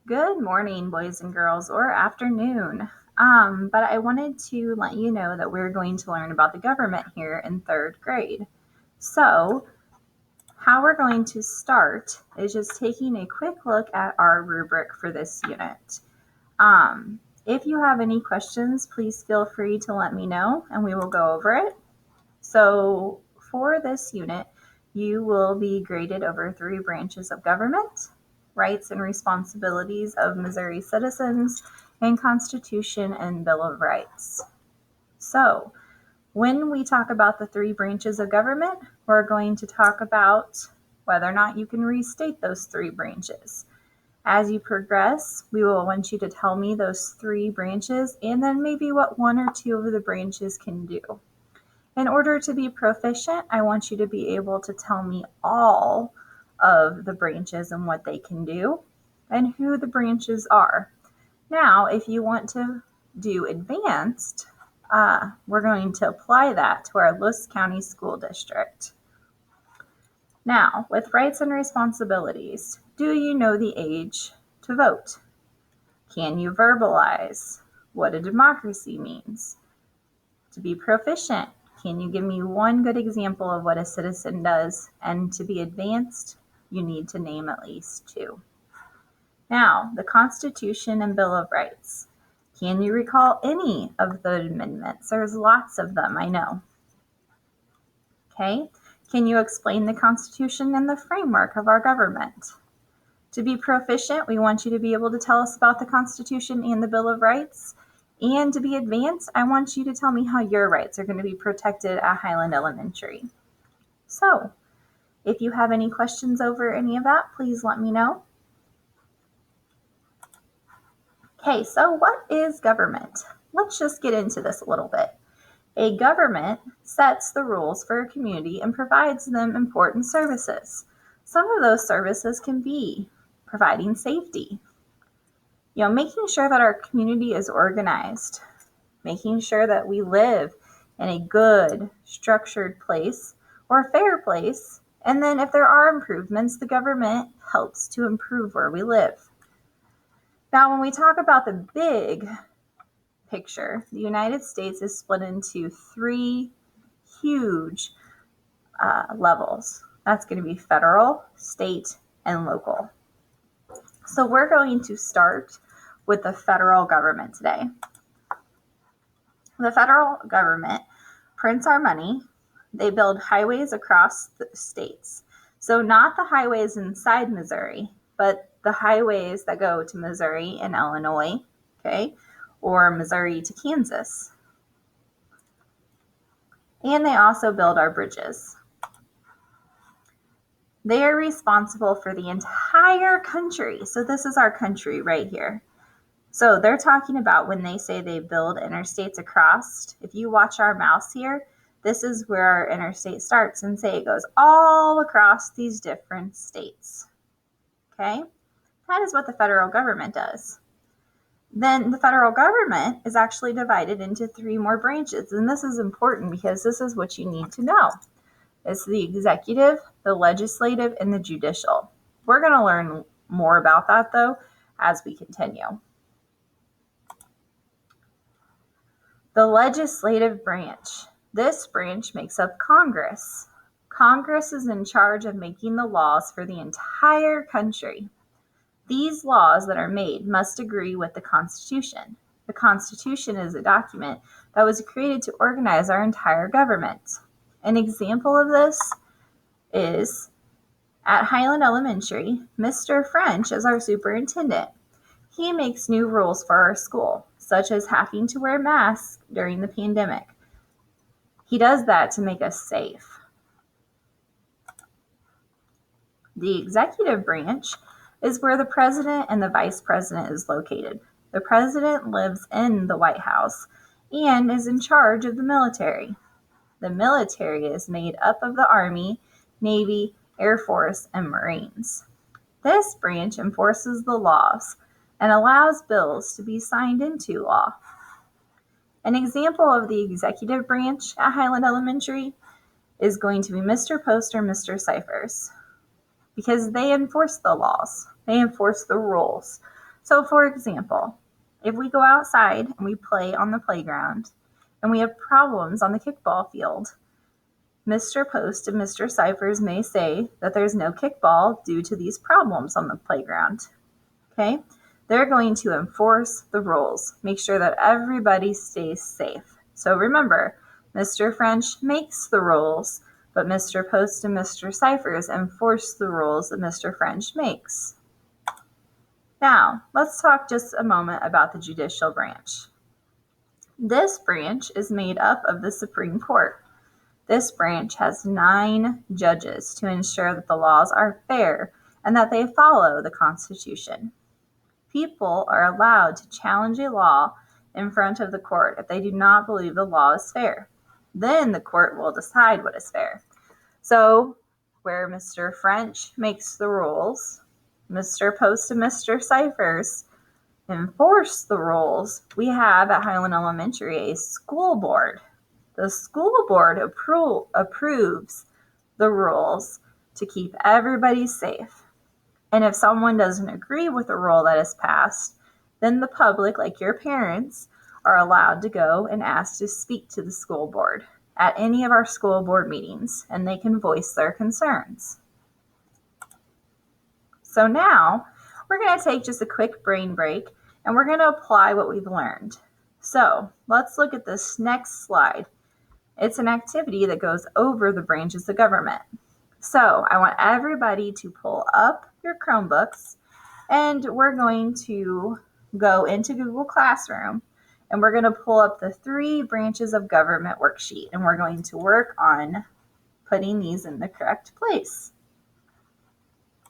Good morning, boys and girls, or afternoon. But I wanted to let you know that we're going to learn about the government here in third grade. So, how we're going to start is just taking a quick look at our rubric for this unit. If you have any questions, please feel free to let me know and we will go over it. So, for this unit, you will be graded over 3 branches of government: rights and responsibilities of Missouri citizens, and Constitution and Bill of Rights. So, when we talk about the 3 branches of government, we're going to talk about whether or not you can restate those 3 branches. As you progress, we will want you to tell me those 3 branches and then maybe what 1 or 2 of the branches can do. In order to be proficient, I want you to be able to tell me all of the branches and what they can do and who the branches are. Now, if you want to do advanced, we're going to apply that to our Lewis County School District. Now, with rights and responsibilities, do you know the age to vote? Can you verbalize what a democracy means? To be proficient, can you give me 1 good example of what a citizen does? And to be advanced, you need to name at least 2. Now, the Constitution and Bill of Rights. Can you recall any of the amendments? There's lots of them, I know. Okay, can you explain the Constitution and the framework of our government? To be proficient, we want you to be able to tell us about the Constitution and the Bill of Rights. And to be advanced, I want you to tell me how your rights are going to be protected at Highland Elementary. So, if you have any questions over any of that, please let me know. Okay, so what is government? Let's just get into this a little bit. A government sets the rules for a community and provides them important services. Some of those services can be providing safety, making sure that our community is organized, making sure that we live in a good, structured place or a fair place. And then if there are improvements, the government helps to improve where we live. Now, when we talk about the big picture, the United States is split into 3 huge levels. That's going to be federal, state, and local. So we're going to start with the federal government today. The federal government prints our money. They build highways across the states. So not the highways inside Missouri, but the highways that go to Missouri and Illinois, okay, or Missouri to Kansas. And they also build our bridges. They are responsible for the entire country. So this is our country right here. So they're talking about when they say they build interstates across. If you watch our mouse here, this is where our interstate starts and say it goes all across these different states. Okay? That is what the federal government does. Then the federal government is actually divided into 3 more branches. And this is important because this is what you need to know. It's the executive, the legislative, and the judicial. We're going to learn more about that, though, as we continue. The legislative branch. This branch makes up Congress. Congress is in charge of making the laws for the entire country. These laws that are made must agree with the Constitution. The Constitution is a document that was created to organize our entire government. An example of this is at Highland Elementary, Mr. French is our superintendent. He makes new rules for our school, such as having to wear masks during the pandemic. He does that to make us safe. The executive branch is where the president and the vice president is located. The president lives in the White House and is in charge of the military. The military is made up of the Army, Navy, Air Force, and Marines. This branch enforces the laws and allows bills to be signed into law. An example of the executive branch at Highland Elementary is going to be Mr. Post or Mr. Cyphers, because they enforce the laws. They enforce the rules. So for example, if we go outside and we play on the playground and we have problems on the kickball field, Mr. Post and Mr. Cyphers may say that there's no kickball due to these problems on the playground. Okay? They're going to enforce the rules, make sure that everybody stays safe. So remember, Mr. French makes the rules, but Mr. Post and Mr. Cyphers enforce the rules that Mr. French makes. Now, let's talk just a moment about the judicial branch. This branch is made up of the Supreme Court. This branch has 9 judges to ensure that the laws are fair and that they follow the Constitution. People are allowed to challenge a law in front of the court if they do not believe the law is fair. Then the court will decide what is fair. So, where Mr. French makes the rules, Mr. Post and Mr. Cyphers enforce the rules, we have at Highland Elementary a school board. The school board approves the rules to keep everybody safe. And if someone doesn't agree with the rule that is passed, then the public, like your parents, are allowed to go and ask to speak to the school board at any of our school board meetings, and they can voice their concerns. So now, we're going to take just a quick brain break, and we're going to apply what we've learned. So let's look at this next slide. It's an activity that goes over the branches of government. So I want everybody to pull up your Chromebooks, and we're going to go into Google Classroom, and we're going to pull up the 3 branches of government worksheet, and we're going to work on putting these in the correct place.